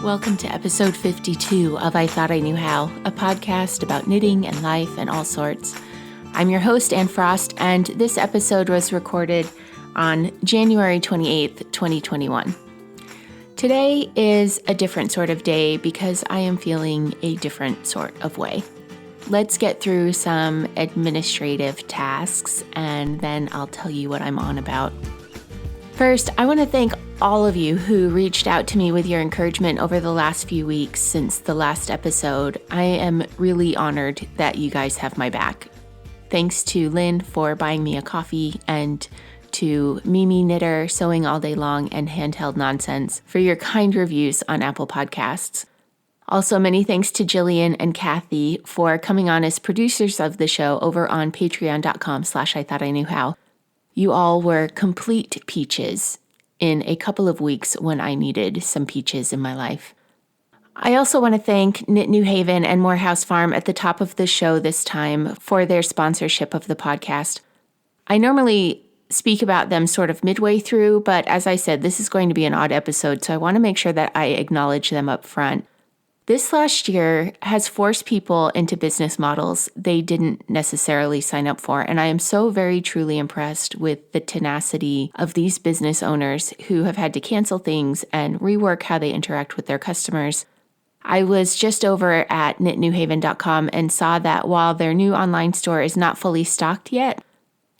Welcome to episode 52 of I Thought I Knew How, a podcast about knitting and life and all sorts. I'm your host, Anne Frost, and this episode was recorded on January 28th, 2021. Today is a different sort of day because I am feeling a different sort of way. Let's get through some administrative tasks, and then I'll tell you what I'm on about. First, I want to thank all of you who reached out to me with your encouragement over the last few weeks since the last episode. I am really honored that you guys have my back. Thanks to Lynn for buying me a coffee, and to Mimi Knitter, Sewing All Day Long, and Handheld Nonsense for your kind reviews on Apple Podcasts. Also, many thanks to Jillian and Kathy for coming on as producers of the show over on patreon.com/IThoughtIKnewHow. You all were complete peaches in a couple of weeks when I needed some peaches in my life. I also want to thank Knit New Haven and Morehouse Farm at the top of the show this time for their sponsorship of the podcast. I normally speak about them sort of midway through, but as I said, this is going to be an odd episode, so I want to make sure that I acknowledge them up front. This last year has forced people into business models they didn't necessarily sign up for, and I am so very truly impressed with the tenacity of these business owners who have had to cancel things and rework how they interact with their customers. I was just over at knitnewhaven.com and saw that while their new online store is not fully stocked yet,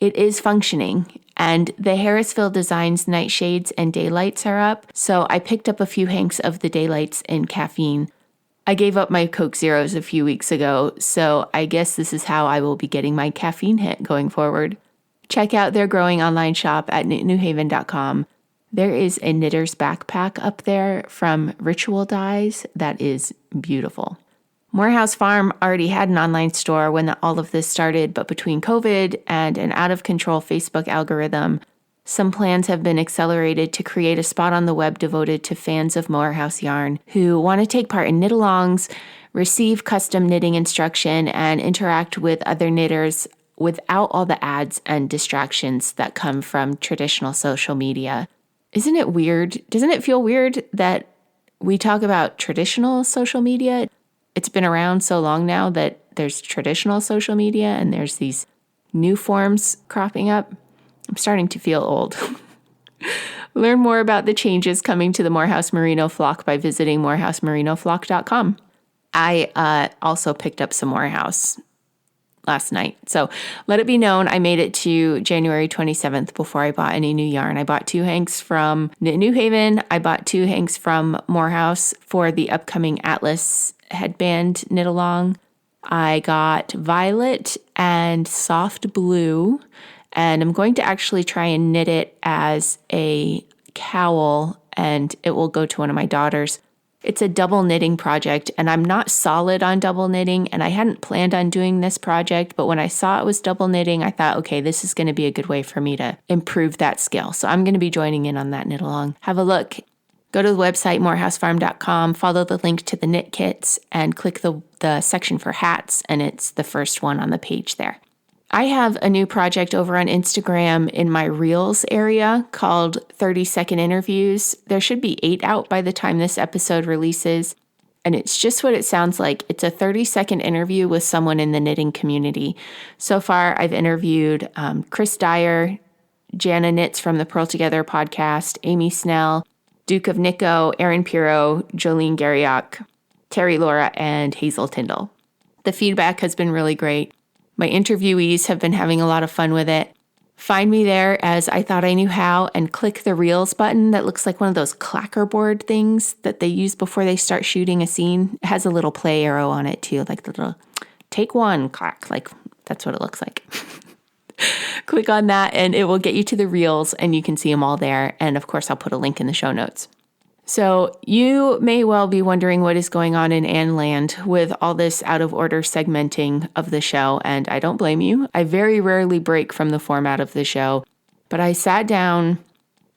it is functioning, and the Harrisville Designs nightshades and daylights are up, so I picked up a few hanks of the daylights in caffeine. I gave up my Coke Zeros a few weeks ago, so I guess this is how I will be getting my caffeine hit going forward. Check out their growing online shop at knitnewhaven.com. There is a knitter's backpack up there from Ritual Dyes that is beautiful. Morehouse Farm already had an online store when all of this started, but between COVID and an out-of-control Facebook algorithm, some plans have been accelerated to create a spot on the web devoted to fans of Morehouse yarn who want to take part in knit-alongs, receive custom knitting instruction, and interact with other knitters without all the ads and distractions that come from traditional social media. Isn't it weird? Doesn't it feel weird that we talk about traditional social media? It's been around so long now that there's traditional social media and there's these new forms cropping up. I'm starting to feel old. Learn more about the changes coming to the Morehouse Merino Flock by visiting morehousemerinoflock.com. I also picked up some Morehouse last night. So let it be known I made it to January 27th before I bought any new yarn. I bought 2 hanks from Knit New Haven. I bought 2 hanks from Morehouse for the upcoming Atlas headband knit along. I got violet and soft blue, and I'm going to actually try and knit it as a cowl, and it will go to one of my daughters. It's a double knitting project, and I'm not solid on double knitting, and I hadn't planned on doing this project, but when I saw it was double knitting, I thought, okay, this is going to be a good way for me to improve that skill. So I'm going to be joining in on that knit along. Have a look. Go to the website, morehousefarm.com, follow the link to the knit kits, and click the section for hats, and it's the first one on the page there. I have a new project over on Instagram in my Reels area called 30-second interviews. There should be 8 out by the time this episode releases, and it's just what it sounds like. It's a 30-second interview with someone in the knitting community. So far, I've interviewed Chris Dyer, Jana Knits from the Purl Together podcast, Amy Snell, Duke of Nico, Erin Perot, Jolene Garriock, Terry Laura, and Hazel Tyndall. The feedback has been really great. My interviewees have been having a lot of fun with it. Find me there as I Thought I Knew How, and click the Reels button that looks like one of those clackerboard things that they use before they start shooting a scene. It has a little play arrow on it too, like the little take one, clack, like that's what it looks like. Click on that and it will get you to the Reels and you can see them all there. And of course, I'll put a link in the show notes. So you may well be wondering what is going on in Anne Land with all this out of order segmenting of the show, and I don't blame you. I very rarely break from the format of the show, but I sat down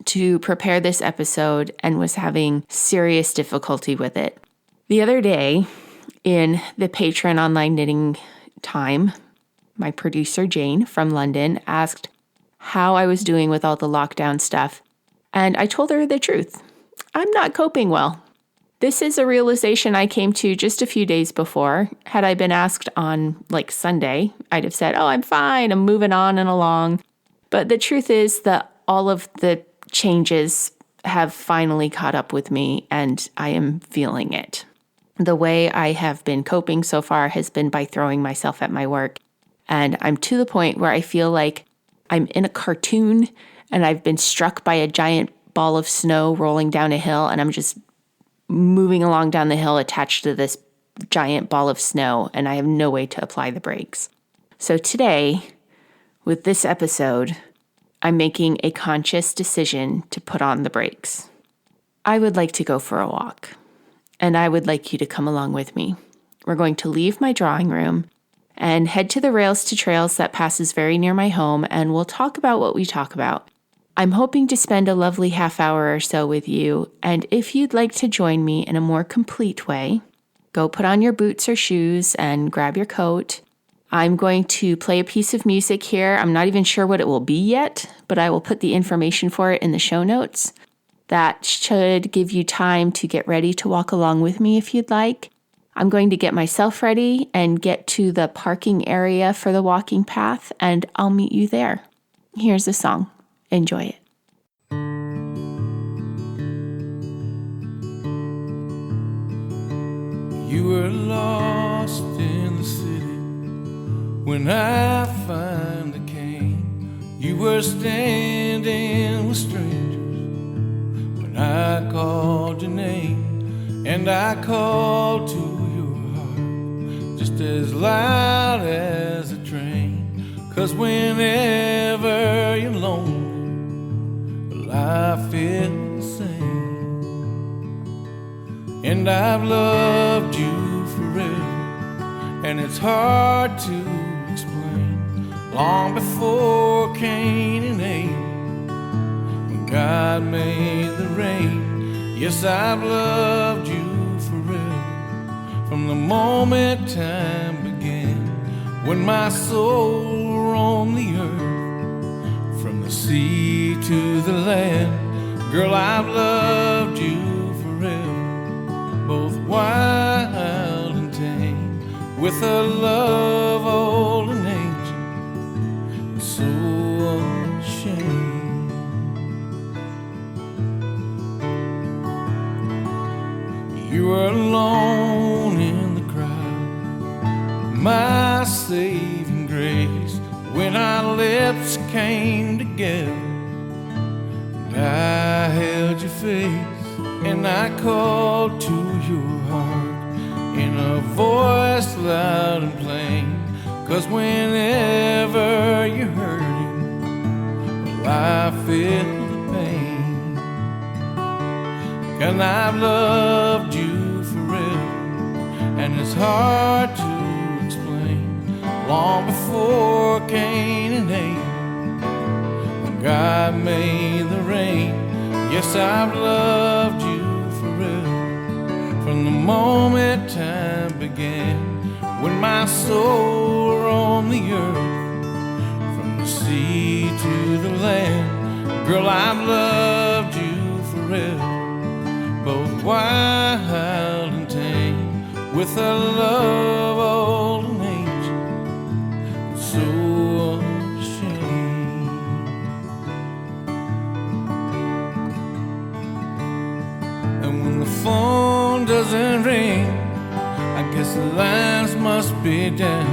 to prepare this episode and was having serious difficulty with it. The other day in the patron online knitting time, my producer Jane from London asked how I was doing with all the lockdown stuff, and I told her the truth. I'm not coping well. This is a realization I came to just a few days before. Had I been asked on like Sunday, I'd have said, oh, I'm fine, I'm moving on and along. But the truth is that all of the changes have finally caught up with me and I am feeling it. The way I have been coping so far has been by throwing myself at my work. And I'm to the point where I feel like I'm in a cartoon and I've been struck by a giant ball of snow rolling down a hill and I'm just moving along down the hill attached to this giant ball of snow and I have no way to apply the brakes. So today, with this episode, I'm making a conscious decision to put on the brakes. I would like to go for a walk, and I would like you to come along with me. We're going to leave my drawing room and head to the Rails to Trails that passes very near my home, and we'll talk about what we talk about. I'm hoping to spend a lovely half hour or so with you, and if you'd like to join me in a more complete way, go put on your boots or shoes and grab your coat. I'm going to play a piece of music here. I'm not even sure what it will be yet, but I will put the information for it in the show notes. That should give you time to get ready to walk along with me if you'd like. I'm going to get myself ready and get to the parking area for the walking path, and I'll meet you there. Here's a song. Enjoy it. You were lost in the city when I finally came. You were standing with strangers when I called your name, and I called to your heart just as loud as a train. 'Cause whenever you're lonely, life is the same. And I've loved you forever, and it's hard to explain. Long before Cain and Abel, when God made the rain. Yes, I've loved you forever, from the moment time began, when my soul roamed the earth. From the sea to the land, girl, I've loved you forever, both wild and tame, with a love old and ancient, and so unashamed. You were alone in the crowd, my saving grace, when our lips came together, and I held your face, and I called to your heart in a voice loud and plain. 'Cause whenever you're hurting, well, I feel the pain. And I've loved you forever, and it's hard to long before Cain and Abel, when God made the rain. Yes, I've loved you forever, from the moment time began, when my soul roamed the earth. From the sea to the land, girl, I've loved you forever, both wild and tame, with a love old and ancient, so unashamed. And when the phone doesn't ring, I guess the lines must be down,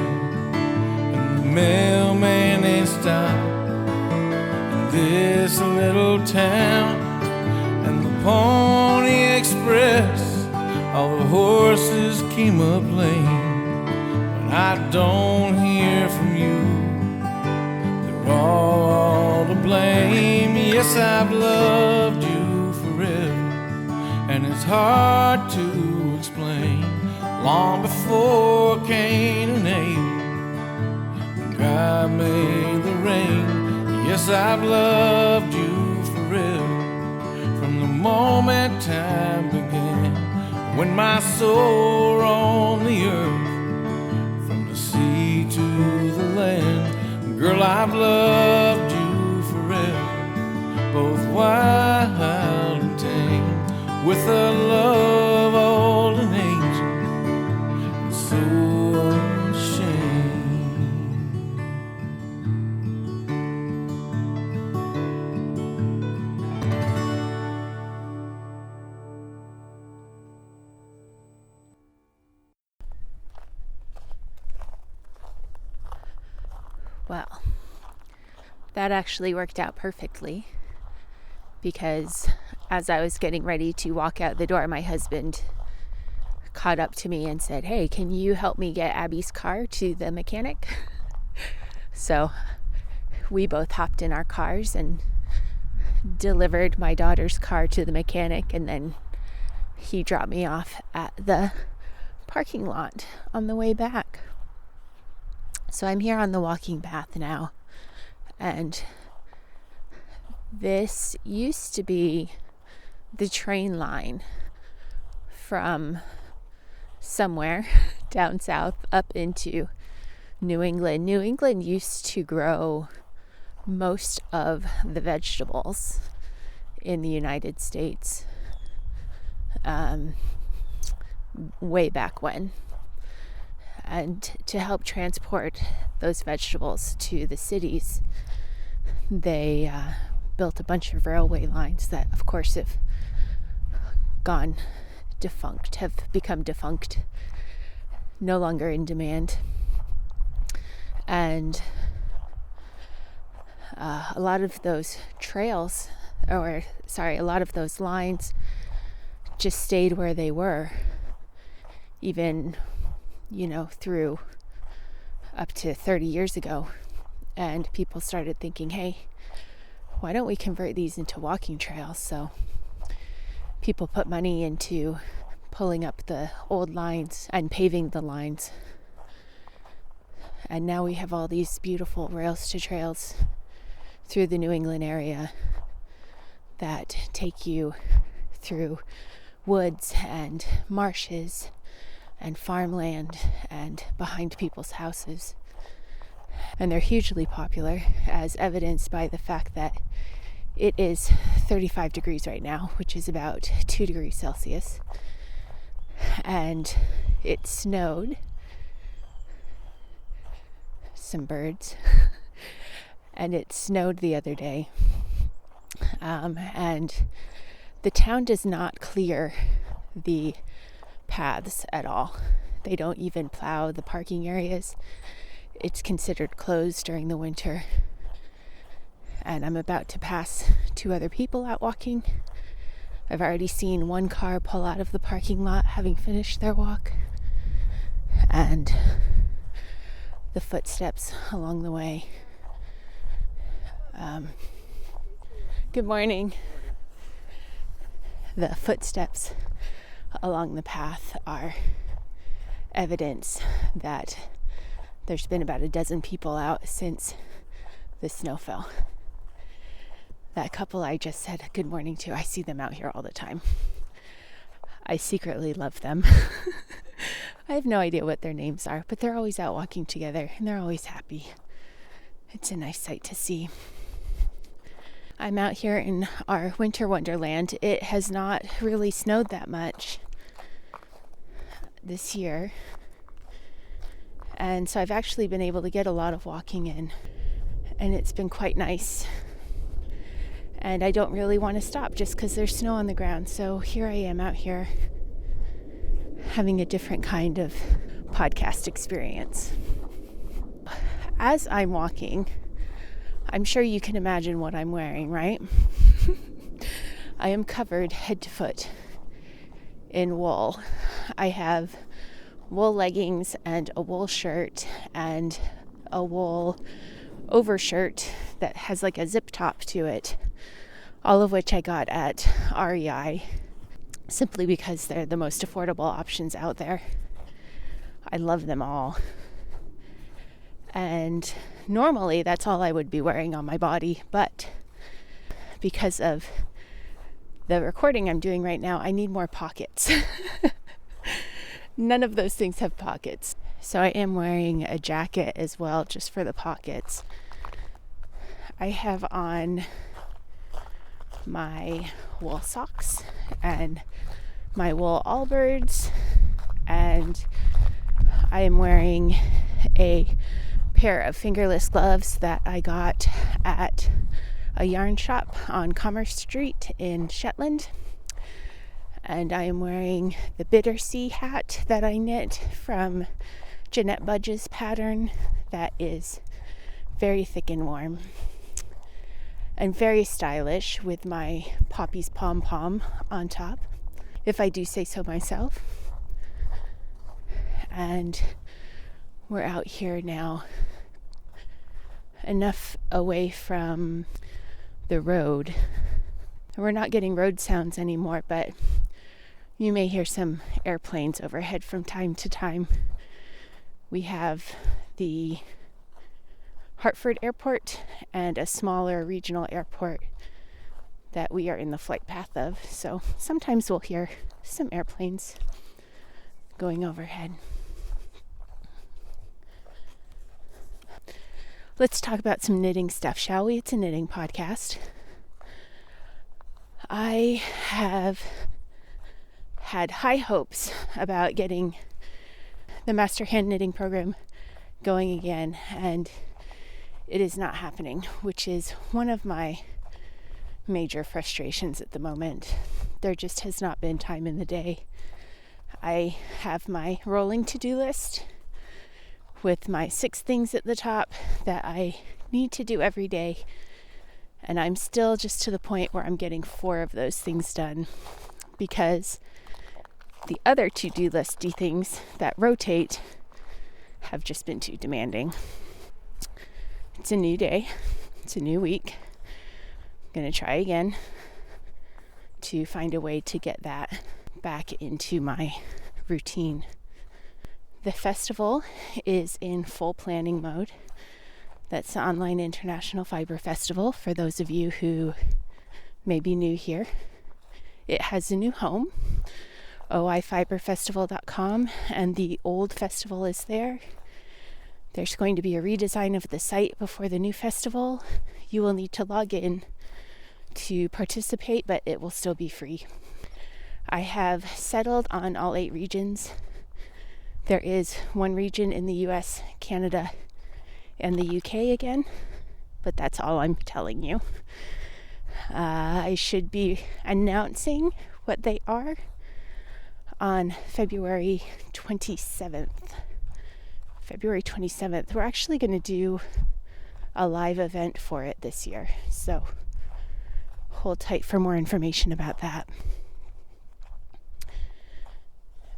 and the mailman ain't stopped in this little town, and the Pony Express, all the horses came up lame. When I don't hear from you, they're all to blame. Yes, I've loved you forever, and it's hard to explain. Long before Cain and Abel, when God made the rain. Yes, I've loved you forever, from the moment time began, when my soul roamed the earth. From the sea to the land, girl, I've loved you forever, both wild and tame, with a love Well, that actually worked out perfectly, because as I was getting ready to walk out the door, my husband caught up to me and said, "Hey, can you help me get Abby's car to the mechanic?" So we both hopped in our cars and delivered my daughter's car to the mechanic, and then he dropped me off at the parking lot on the way back. So I'm here on the walking path now, and this used to be the train line from somewhere down south up into New England. New England used to grow most of the vegetables in the United States way back when. And to help transport those vegetables to the cities, they built a bunch of railway lines that, of course, have become defunct, no longer in demand. And a lot of those a lot of those lines just stayed where they were, even, through up to 30 years ago. And people started thinking, hey, why don't we convert these into walking trails? So people put money into pulling up the old lines and paving the lines. And now we have all these beautiful rails to trails through the New England area that take you through woods and marshes and farmland and behind people's houses. And they're hugely popular, as evidenced by the fact that it is 35 degrees right now, which is about 2 degrees Celsius. And it snowed. Some birds. And it snowed the other day. And the town does not clear the paths at all. They don't even plow the parking areas. It's considered closed during the winter. And I'm about to pass 2 other people out walking. I've already seen one car pull out of the parking lot having finished their walk. And the footsteps along the way. Good morning. The footsteps along the path are evidence that there's been about a dozen people out since the snow fell. That couple I just said good morning to, I see them out here all the time. I secretly love them. I have no idea what their names are, but they're always out walking together and they're always happy. It's a nice sight to see. I'm out here in our winter wonderland. It has not really snowed that much this year. And so I've actually been able to get a lot of walking in. And it's been quite nice. And I don't really want to stop just because there's snow on the ground. So here I am out here having a different kind of podcast experience. As I'm walking, I'm sure you can imagine what I'm wearing, right? I am covered head to foot in wool. I have wool leggings and a wool shirt and a wool overshirt that has like a zip top to it, all of which I got at REI simply because they're the most affordable options out there. I love them all. And normally that's all I would be wearing on my body, but because of the recording I'm doing right now, I need more pockets. None of those things have pockets. So I am wearing a jacket as well, just for the pockets. I have on my wool socks and my wool Allbirds, and I am wearing a pair of fingerless gloves that I got at a yarn shop on Commerce Street in Shetland. And I am wearing the Bittersea hat that I knit from Jeanette Budge's pattern that is very thick and warm, and very stylish with my Poppy's pom-pom on top, if I do say so myself. And we're out here now, enough away from the road. We're not getting road sounds anymore, but you may hear some airplanes overhead from time to time. We have the Hartford Airport and a smaller regional airport that we are in the flight path of. So sometimes we'll hear some airplanes going overhead. Let's talk about some knitting stuff, shall we? It's a knitting podcast. I have had high hopes about getting the Master Hand Knitting program going again, and it is not happening, which is one of my major frustrations at the moment. There just has not been time in the day. I have my rolling to-do list with my 6 things at the top that I need to do every day, and I'm still just to the point where I'm getting 4 of those things done, because the other to-do listy things that rotate have just been too demanding. It's a new day. It's a new week. I'm going to try again to find a way to get that back into my routine. The festival is in full planning mode. That's the Online International Fiber Festival, for those of you who may be new here. It has a new home, oifiberfestival.com, and the old festival is there. There's going to be a redesign of the site before the new festival. You will need to log in to participate, but it will still be free. I have settled on all 8 regions. There is one region in the US, Canada, and the UK again, but that's all I'm telling you. I should be announcing what they are on February 27th. February 27th. We're actually going to do a live event for it this year, so hold tight for more information about that.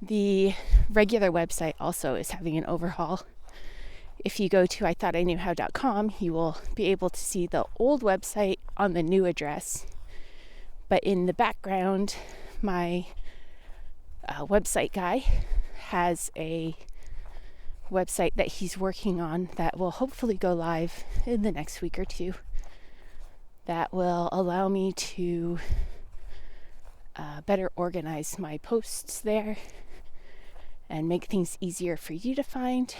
The regular website also is having an overhaul. If you go to ithoughtIknewhow.com, you will be able to see the old website on the new address. But in the background, my website guy has a website that he's working on that will hopefully go live in the next week or 2. That will allow me to better organize my posts there and make things easier for you to find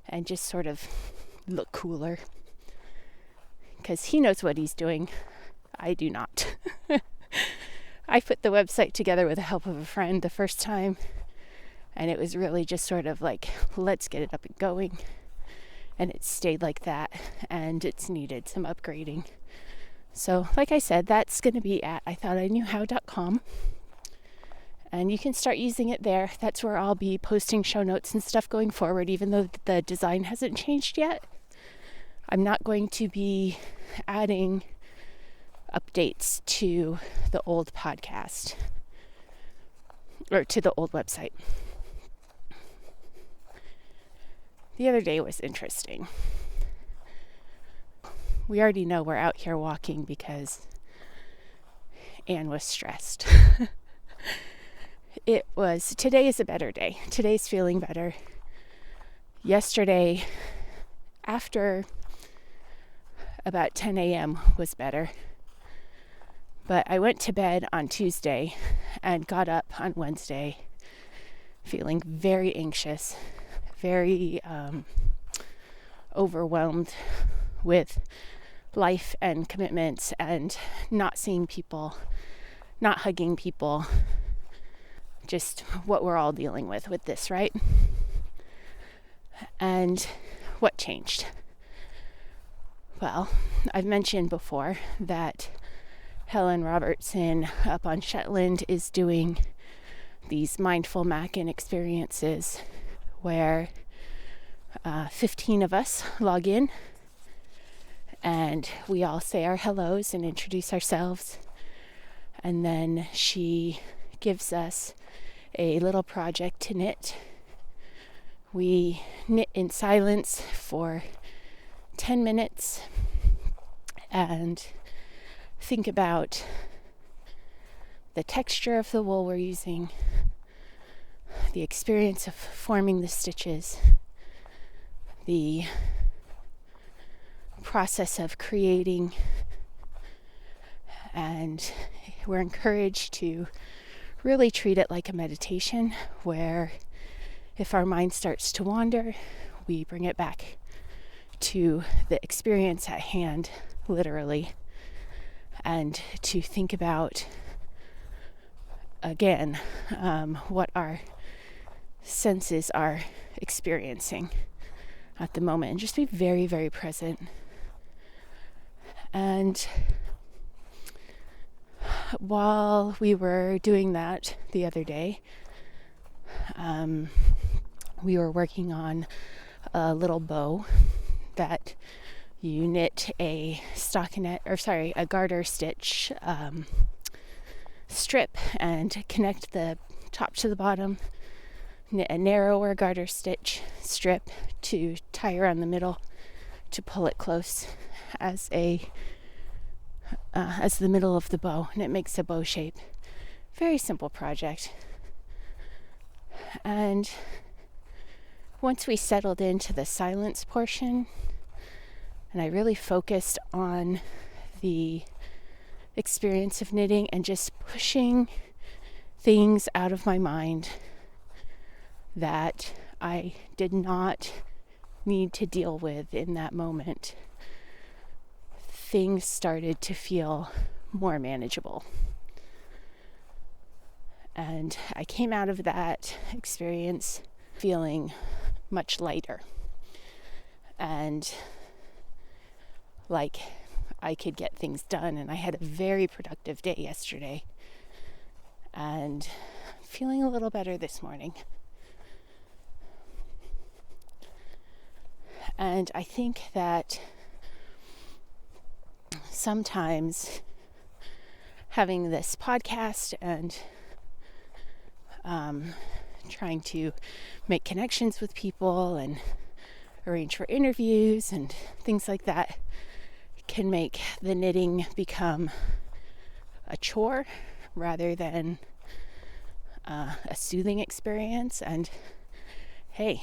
and just sort of look cooler, because he knows what he's doing. I do not. I put the website together with the help of a friend the first time, and it was really just sort of like, let's get it up and going, and it stayed like that, and it's needed some upgrading. So like I said, that's going to be at ithoughtIknewhow.com, and you can start using it there. That's where I'll be posting show notes and stuff going forward, even though the design hasn't changed yet. I'm not going to be adding updates to the old podcast or to the old website. The other day was interesting. We already know we're out here walking because Anne was stressed. Today is a better day. Today's feeling better. Yesterday, after about 10 a.m. was better. But I went to bed on Tuesday and got up on Wednesday feeling very anxious, very overwhelmed with life and commitments and not seeing people, not hugging people, just what we're all dealing with this, right? And what changed? Well, I've mentioned before that Helen Robertson up on Shetland is doing these mindful Mackin experiences where 15 of us log in, and we all say our hellos and introduce ourselves. And then she gives us a little project to knit. We knit in silence for 10 minutes and think about the texture of the wool we're using, the experience of forming the stitches, the process of creating, and we're encouraged to really treat it like a meditation, where if our mind starts to wander, we bring it back to the experience at hand, literally, and to think about, again, what our senses are experiencing at the moment, and just be very, very present. And while we were doing that the other day, we were working on a little bow that you knit a a garter stitch strip and connect the top to the bottom, knit a narrower garter stitch strip to tie around the middle to pull it close as the middle of the bow, and it makes a bow shape. Very simple project. And once we settled into the silence portion, and I really focused on the experience of knitting and just pushing things out of my mind that I did not need to deal with in that moment, things started to feel more manageable. And I came out of that experience feeling much lighter and like I could get things done. And I had a very productive day yesterday and feeling a little better this morning. And I think that sometimes having this podcast and trying to make connections with people and arrange for interviews and things like that can make the knitting become a chore rather than a soothing experience. And hey,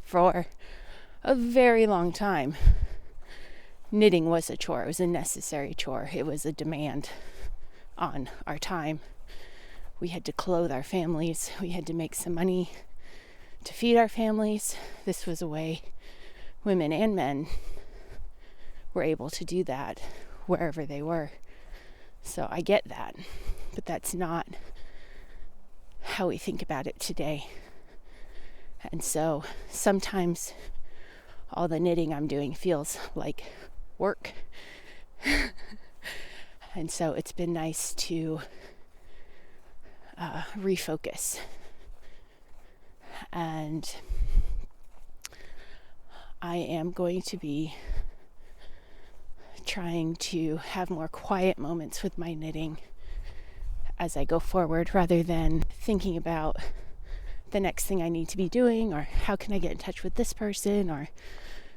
for a very long time, knitting was a chore. It was a necessary chore. It was a demand on our time. We had to clothe our families. We had to make some money to feed our families. This was a way women and men were able to do that wherever they were. So I get that, but that's not how we think about it today. And so sometimes all the knitting I'm doing feels like work. And so it's been nice to refocus. And I am going to be trying to have more quiet moments with my knitting as I go forward, rather than thinking about the next thing I need to be doing, or how can I get in touch with this person, or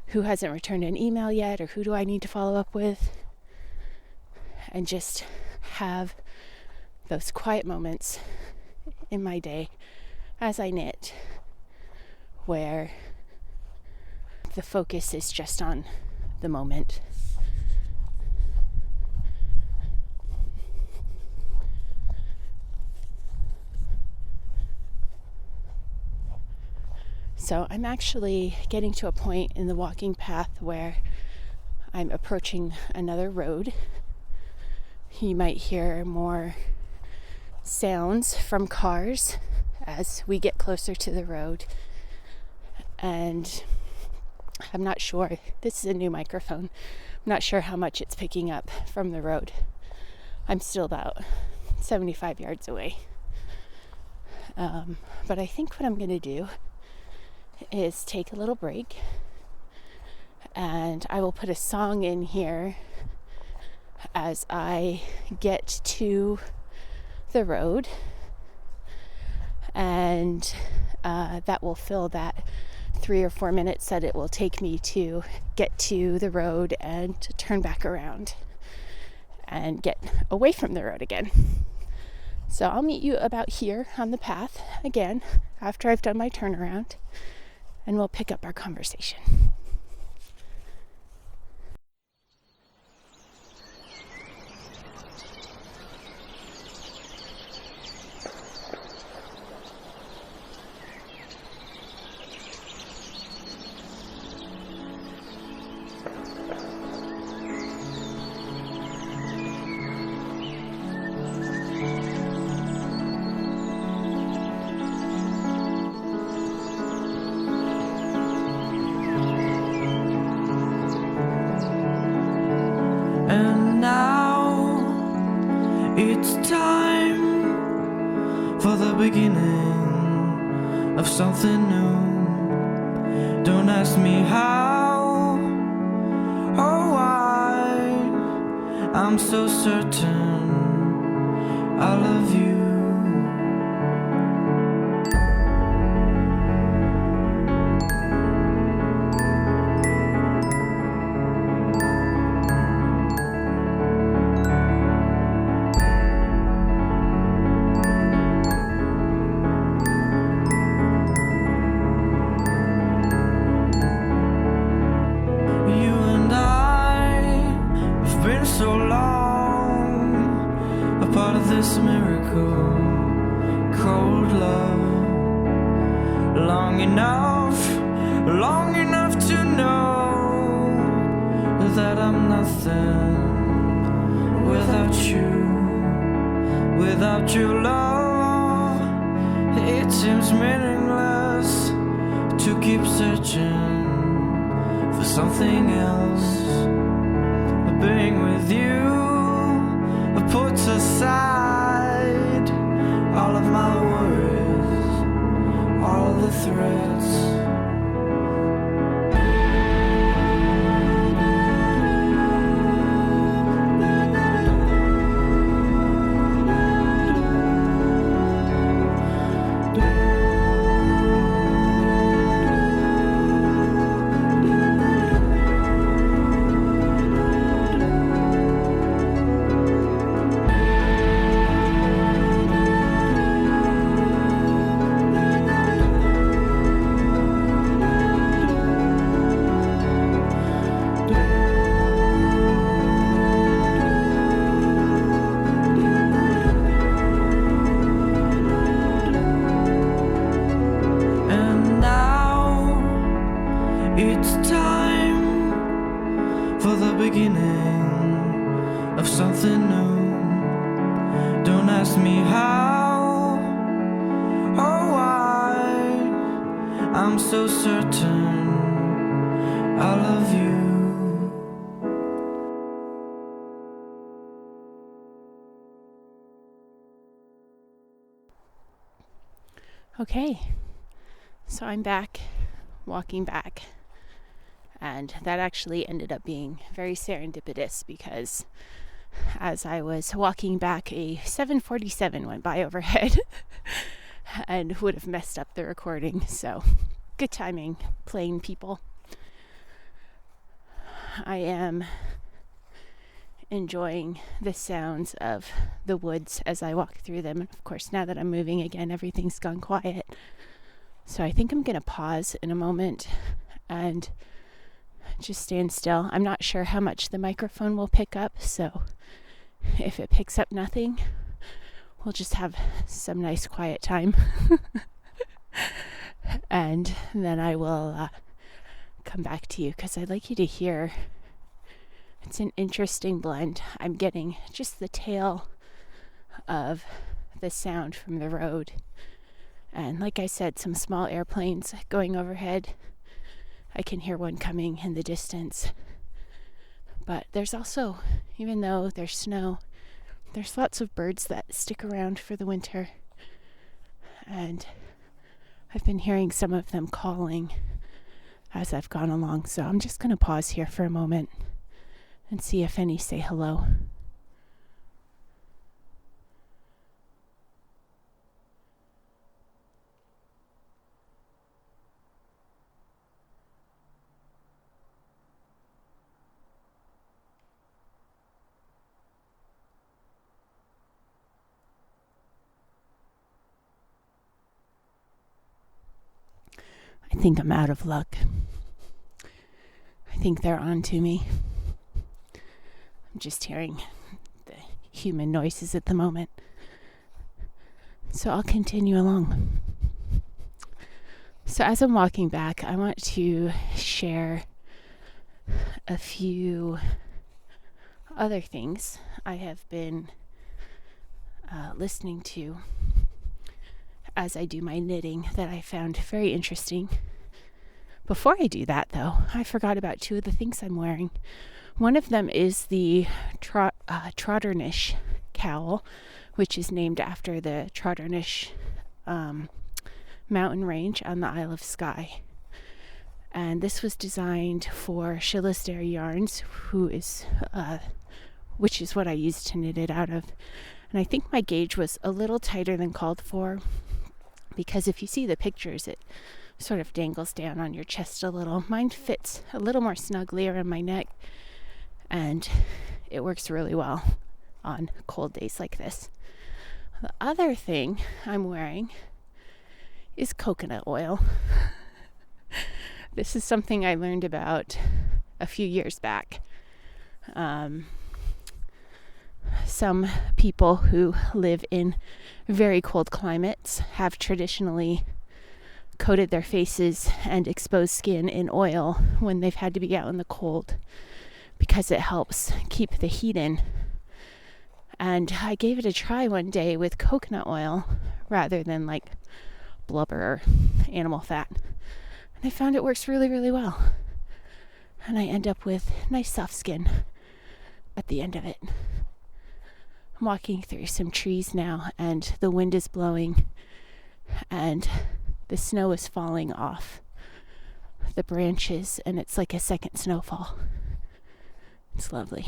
who hasn't returned an email yet, or who do I need to follow up with, and just have those quiet moments in my day as I knit where the focus is just on the moment. So I'm actually getting to a point in the walking path where I'm approaching another road. You might hear more sounds from cars as we get closer to the road. And I'm not sure, this is a new microphone, I'm not sure how much it's picking up from the road. I'm still about 75 yards away. But I think what I'm going to do is take a little break, and I will put a song in here as I get to the road, and that will fill that 3 or 4 minutes that it will take me to get to the road and to turn back around and get away from the road again. So I'll meet you about here on the path again after I've done my turnaround, and we'll pick up our conversation. And now it's time for the beginning of something new. Don't ask me how or why, I'm so certain I love you. This miracle, cold love, long enough to know that I'm nothing without your love. It seems meaningless to keep searching for something else. Being with you puts aside all of my worries, all the threats. Okay, so I'm back, walking back, and that actually ended up being very serendipitous because as I was walking back, a 747 went by overhead and would have messed up the recording, so good timing, plane people. I am enjoying the sounds of the woods as I walk through them, and of course now that I'm moving again, everything's gone quiet, so I think I'm gonna pause in a moment and just stand still. I'm not sure how much the microphone will pick up, so if it picks up nothing, we'll just have some nice quiet time and then I will come back to you because I'd like you to hear. It's an interesting blend. I'm getting just the tail of the sound from the road. And like I said, some small airplanes going overhead. I can hear one coming in the distance. But there's also, even though there's snow, there's lots of birds that stick around for the winter. And I've been hearing some of them calling as I've gone along, so I'm just going to pause here for a moment and see if any say hello. I think I'm out of luck. I think they're on to me. I'm just hearing the human noises at the moment. So I'll continue along. So as I'm walking back, I want to share a few other things I have been listening to as I do my knitting that I found very interesting. Before I do that, though, I forgot about two of the things I'm wearing. One of them is the Trotternish cowl, which is named after the Trotternish mountain range on the Isle of Skye. And this was designed for Shillister Yarns, which is what I used to knit it out of. And I think my gauge was a little tighter than called for, because if you see the pictures, it sort of dangles down on your chest a little. Mine fits a little more snugly around my neck, and it works really well on cold days like this. The other thing I'm wearing is coconut oil. This is something I learned about a few years back. Some people who live in very cold climates have traditionally coated their faces and exposed skin in oil when they've had to be out in the cold, because it helps keep the heat in. And I gave it a try one day with coconut oil rather than like blubber or animal fat. And I found it works really, really well. And I end up with nice soft skin at the end of it. I'm walking through some trees now, and the wind is blowing, and the snow is falling off the branches, and it's like a second snowfall. It's lovely.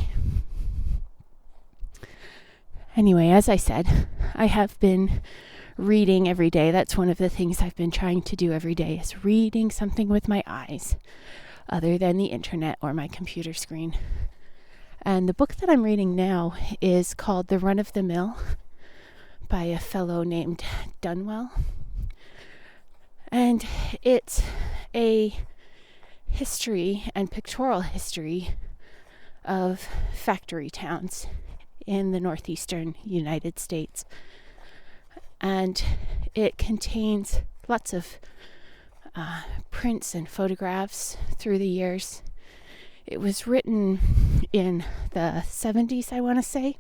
Anyway, as I said, I have been reading every day. That's one of the things I've been trying to do every day, is reading something with my eyes other than the internet or my computer screen. And the book that I'm reading now is called The Run of the Mill by a fellow named Dunwell. And it's a history and pictorial history of factory towns in the northeastern United States. And it contains lots of prints and photographs through the years. It was written in the 70s, I want to say.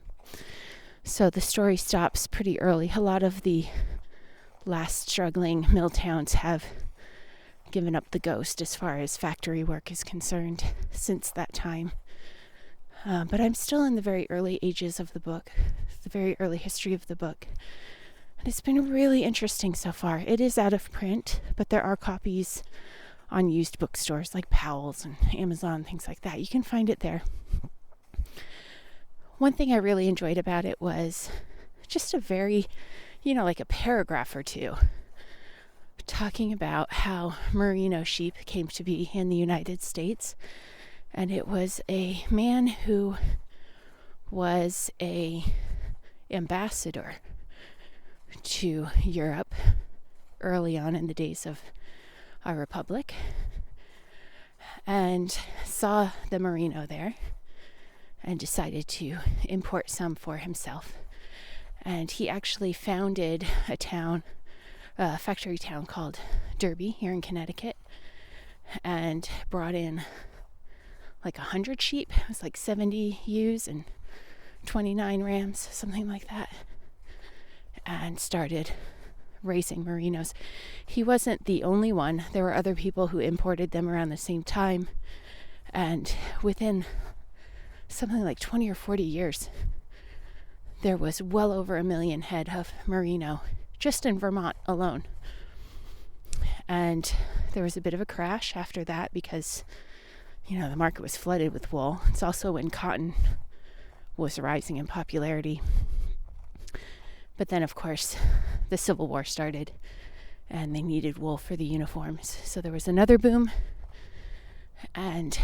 So the story stops pretty early. A lot of the last struggling mill towns have given up the ghost as far as factory work is concerned since that time. But I'm still in the very early ages of the book, the very early history of the book. And it's been really interesting so far. It is out of print, but there are copies on used bookstores like Powell's and Amazon, things like that. You can find it there. One thing I really enjoyed about it was just a very, like a paragraph or two talking about how merino sheep came to be in the United States. And it was a man who was a ambassador to Europe early on in the days of our republic, and saw the merino there and decided to import some for himself. And he actually founded a factory town called Derby here in Connecticut, and brought in like 100 sheep. It was like 70 ewes and 29 rams, something like that, and started raising merinos. He wasn't the only one. There were other people who imported them around the same time, and within something like 20 or 40 years, there was well over 1 million head of merino just in Vermont alone. And there was a bit of a crash after that because, the market was flooded with wool. It's also when cotton was rising in popularity. But then, of course, the Civil War started and they needed wool for the uniforms. So there was another boom. And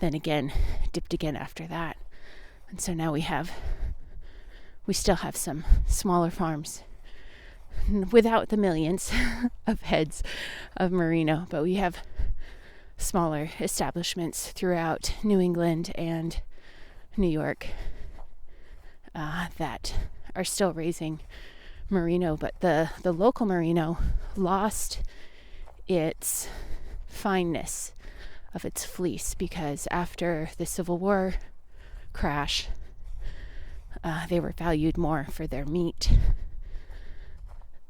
then again, dipped again after that. And so now we still have some smaller farms without the millions of heads of merino, but we have smaller establishments throughout New England and New York that are still raising merino, but the local merino lost its fineness of its fleece because after the Civil War crash, they were valued more for their meat.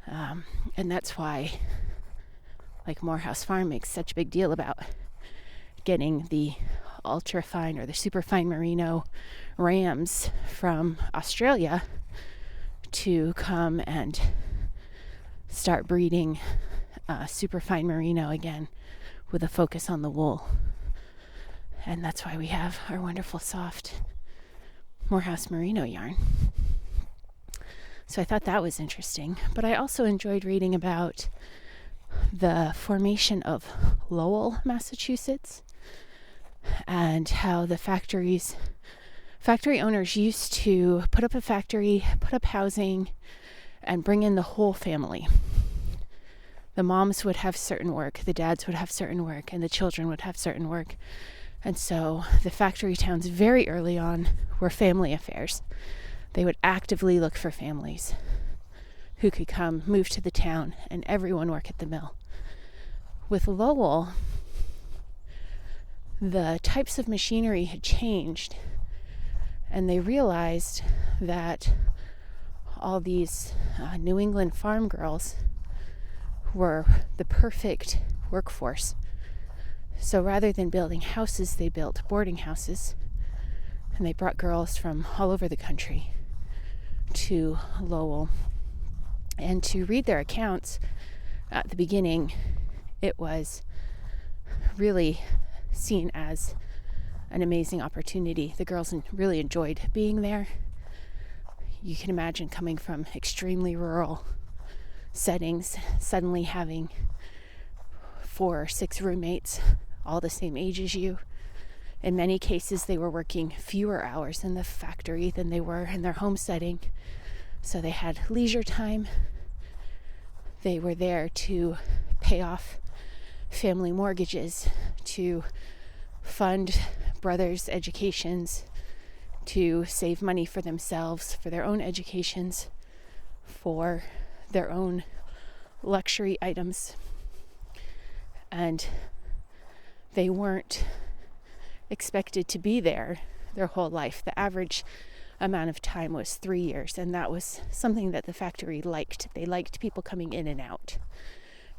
And that's why, like Morehouse Farm makes such a big deal about getting the ultra fine or the super fine merino rams from Australia to come and start breeding super fine merino again with a focus on the wool. And that's why we have our wonderful soft Morehouse merino yarn. So I thought that was interesting. But I also enjoyed reading about the formation of Lowell, Massachusetts, and how the factory owners used to put up a factory, put up housing, and bring in the whole family. The moms would have certain work, the dads would have certain work, and the children would have certain work. And so the factory towns very early on were family affairs. They would actively look for families who could come, move to the town, and everyone work at the mill. With Lowell, the types of machinery had changed, and they realized that all these New England farm girls were the perfect workforce. So rather than building houses, they built boarding houses, and they brought girls from all over the country to Lowell. And to read their accounts at the beginning, it was really seen as an amazing opportunity. The girls really enjoyed being there. You can imagine coming from extremely rural settings, suddenly having 4 or 6 roommates, all the same age as you. In many cases, they were working fewer hours in the factory than they were in their home setting. So they had leisure time. They were there to pay off family mortgages, to fund brothers' educations, to save money for themselves, for their own educations, for their own luxury items. And they weren't expected to be there their whole life. The average amount of time was 3 years, and that was something that the factory liked. They liked people coming in and out.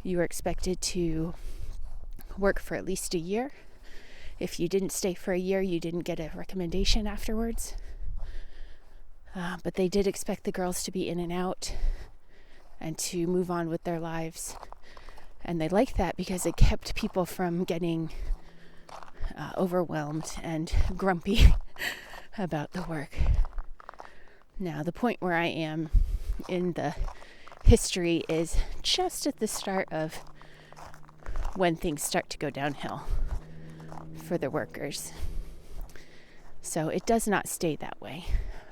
You were expected to work for at least a year. If you didn't stay for a year, you didn't get a recommendation afterwards. But they did expect the girls to be in and out and to move on with their lives. And they liked that because it kept people from getting overwhelmed and grumpy about the work. Now, the point where I am in the history is just at the start of when things start to go downhill for the workers. So it does not stay that way.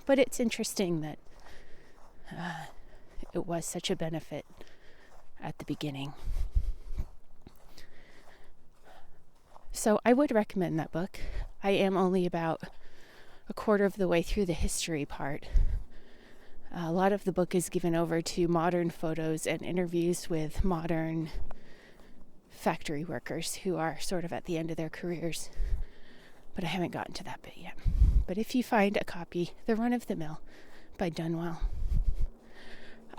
But it's interesting that it was such a benefit at the beginning. So I would recommend that book. I am only about a quarter of the way through the history part. A lot of the book is given over to modern photos and interviews with modern factory workers who are sort of at the end of their careers. But I haven't gotten to that bit yet. But if you find a copy, The Run of the Mill by Dunwell.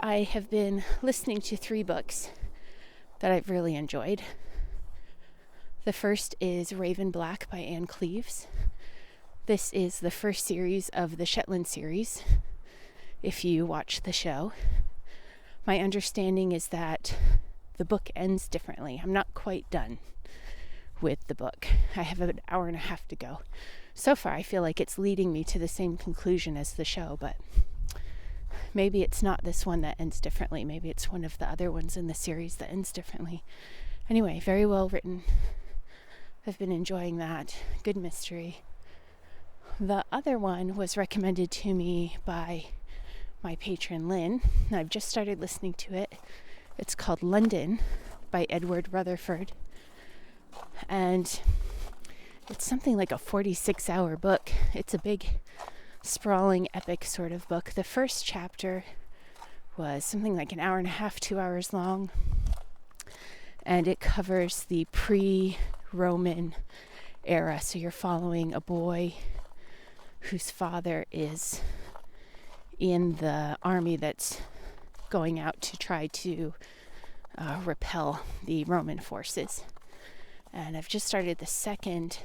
I have been listening to 3 books that I've really enjoyed. The first is Raven Black by Anne Cleaves. This is the first series of the Shetland series, if you watch the show. My understanding is that the book ends differently. I'm not quite done with the book. I have an hour and a half to go. So far, I feel like it's leading me to the same conclusion as the show, but maybe it's not this one that ends differently. Maybe it's one of the other ones in the series that ends differently. Anyway, very well written. I've been enjoying that. Good mystery. The other one was recommended to me by my patron Lynn, and I've just started listening to it. It's called London by Edward Rutherford, and it's something like a 46-hour book. It's a big, sprawling, epic sort of book. The first chapter was something like an hour and a half, 2 hours long, and it covers the pre-Roman era. So you're following a boy whose father is in the army that's going out to try to repel the Roman forces. And I've just started the second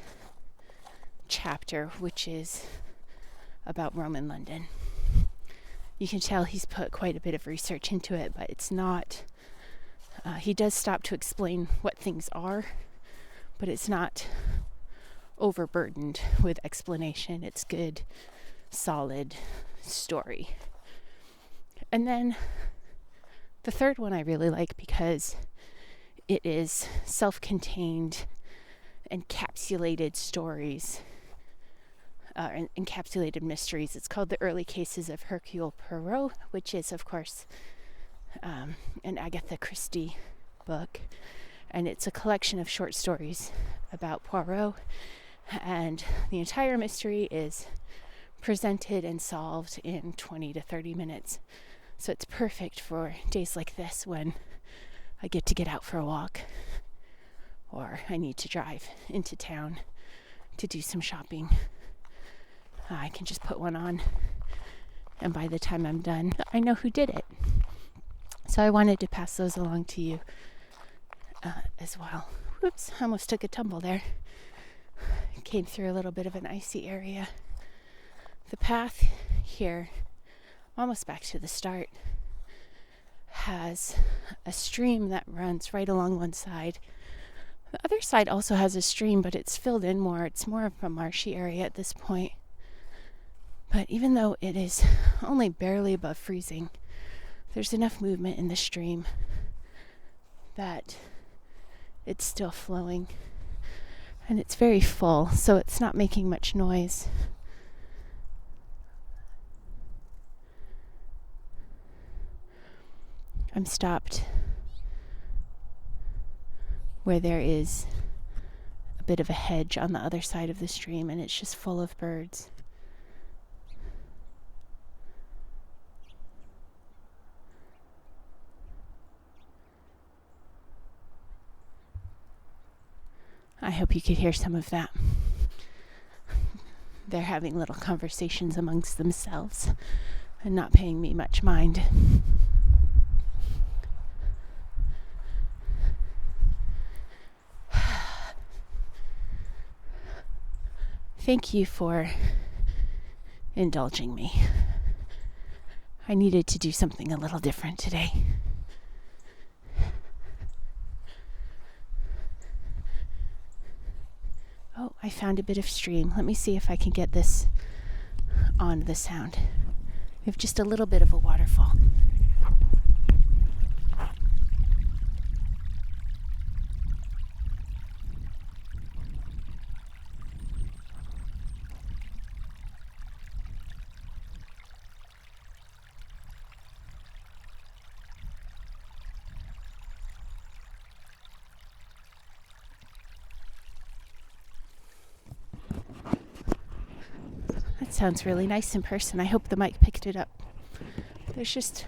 chapter, which is about Roman London. You can tell he's put quite a bit of research into it, but it's not, he does stop to explain what things are, but it's not overburdened with explanation. It's good, solid story. And then the third one I really like because it is self-contained, encapsulated stories, encapsulated mysteries. It's called The Early Cases of Hercule Perot, which is, of course, an Agatha Christie book. And it's a collection of short stories about Poirot. And the entire mystery is presented and solved in 20 to 30 minutes. So it's perfect for days like this when I get out for a walk, or I need to drive into town to do some shopping. I can just put one on, and by the time I'm done, I know who did it. So I wanted to pass those along to you as well. Whoops, I almost took a tumble there. Came through a little bit of an icy area. The path here, almost back to the start, has a stream that runs right along one side. The other side also has a stream, but it's filled in more. It's more of a marshy area at this point. But even though it is only barely above freezing, there's enough movement in the stream that it's still flowing. And it's very full, so it's not making much noise. I'm stopped where there is a bit of a hedge on the other side of the stream, and it's just full of birds. I hope you could hear some of that. They're having little conversations amongst themselves and not paying me much mind. Thank you for indulging me. I needed to do something a little different today. Oh, I found a bit of stream. Let me see if I can get this on the sound. We have just a little bit of a waterfall. That sounds really nice in person. I hope the mic picked it up. There's just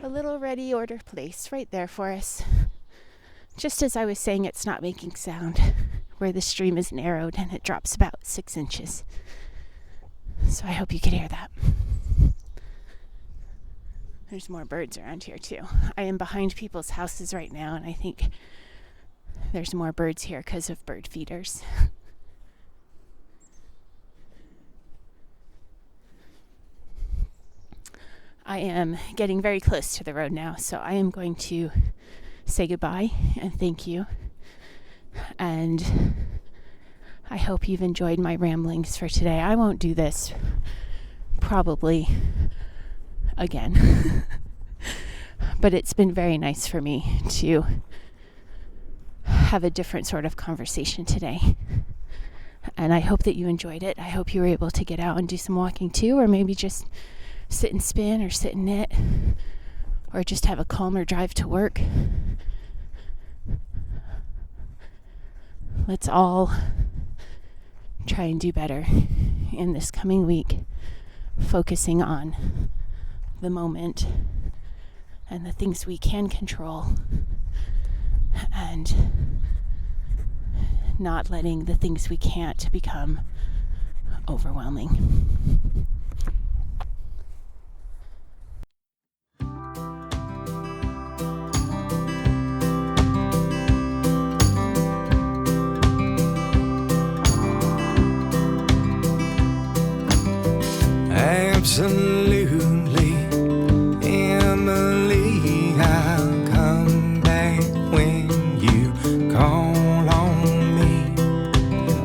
a little ready order place right there for us. Just as I was saying, it's not making sound, where the stream is narrowed and it drops about 6 inches. So I hope you could hear that. There's more birds around here too. I am behind people's houses right now, and I think there's more birds here because of bird feeders. I am getting very close to the road now, so I am going to say goodbye and thank you. And I hope you've enjoyed my ramblings for today. I won't do this probably again. But it's been very nice for me to have a different sort of conversation today. And I hope that you enjoyed it. I hope you were able to get out and do some walking too, or maybe just sit and spin or sit and knit, or just have a calmer drive to work. Let's all try and do better in this coming week, focusing on the moment and the things we can control, and not letting the things we can't become overwhelming. Absolutely, Emily, I'll come back when you call on me.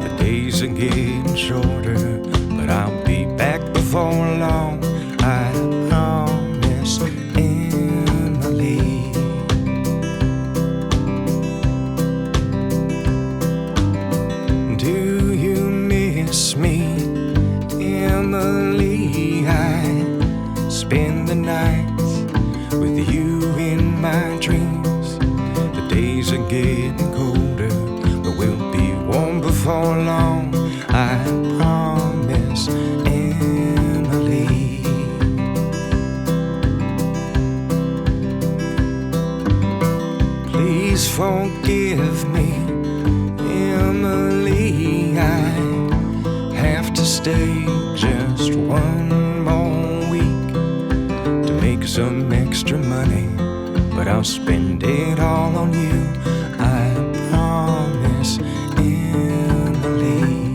The days are getting shorter, but I'll be back before long, I promise, Emily. Do you miss me, Emily? I spend the nights with you in my dreams. The days are getting colder, but we'll be warm before long, I promise, Emily. Please forgive me, Emily. I have to stay just one more week to make some extra money, but I'll spend it all on you, I promise, Emily.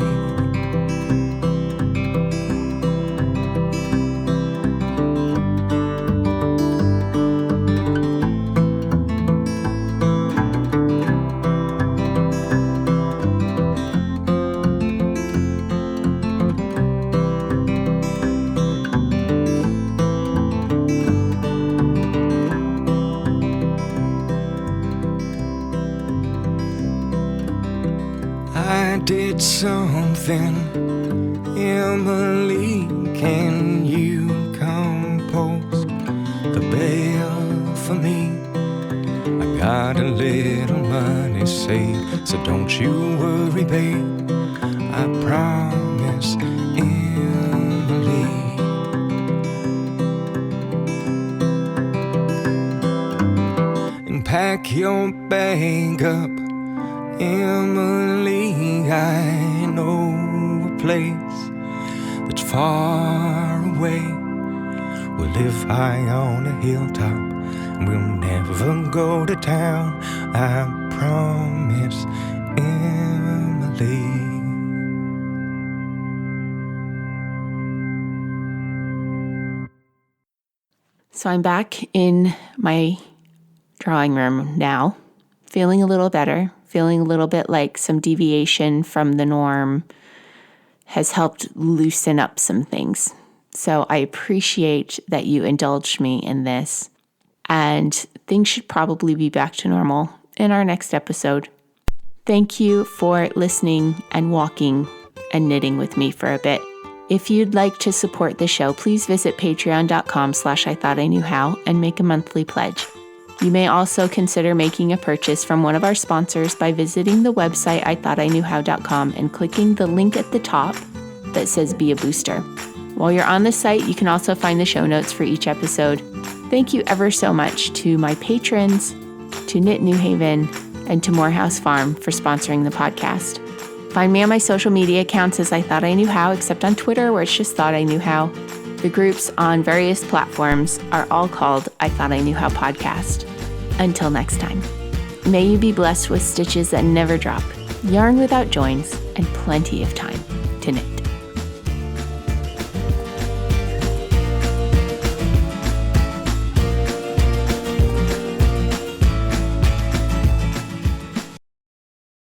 I did something, Emily, can you compose the bell for me? I got a little money saved, so don't you worry, babe, I promise, Emily. And pack your bag up, Emily. I know a place that's far away. We'll live high on a hilltop, and we'll never go to town, I promise, Emily. So I'm back in my drawing room now, feeling a little better, feeling a little bit like some deviation from the norm has helped loosen up some things. So I appreciate that you indulged me in this, and things should probably be back to normal in our next episode. Thank you for listening and walking and knitting with me for a bit. If you'd like to support the show, please visit patreon.com/IthoughtIknewHow and make a monthly pledge. You may also consider making a purchase from one of our sponsors by visiting the website IthoughtIknewHow.com and clicking the link at the top that says Be a Booster. While you're on the site, you can also find the show notes for each episode. Thank you ever so much to my patrons, to Knit New Haven, and to Morehouse Farm for sponsoring the podcast. Find me on my social media accounts as I Thought I Knew How, except on Twitter, where it's just Thought I Knew How. The groups on various platforms are all called I Thought I Knew How Podcast. Until next time, may you be blessed with stitches that never drop, yarn without joins, and plenty of time.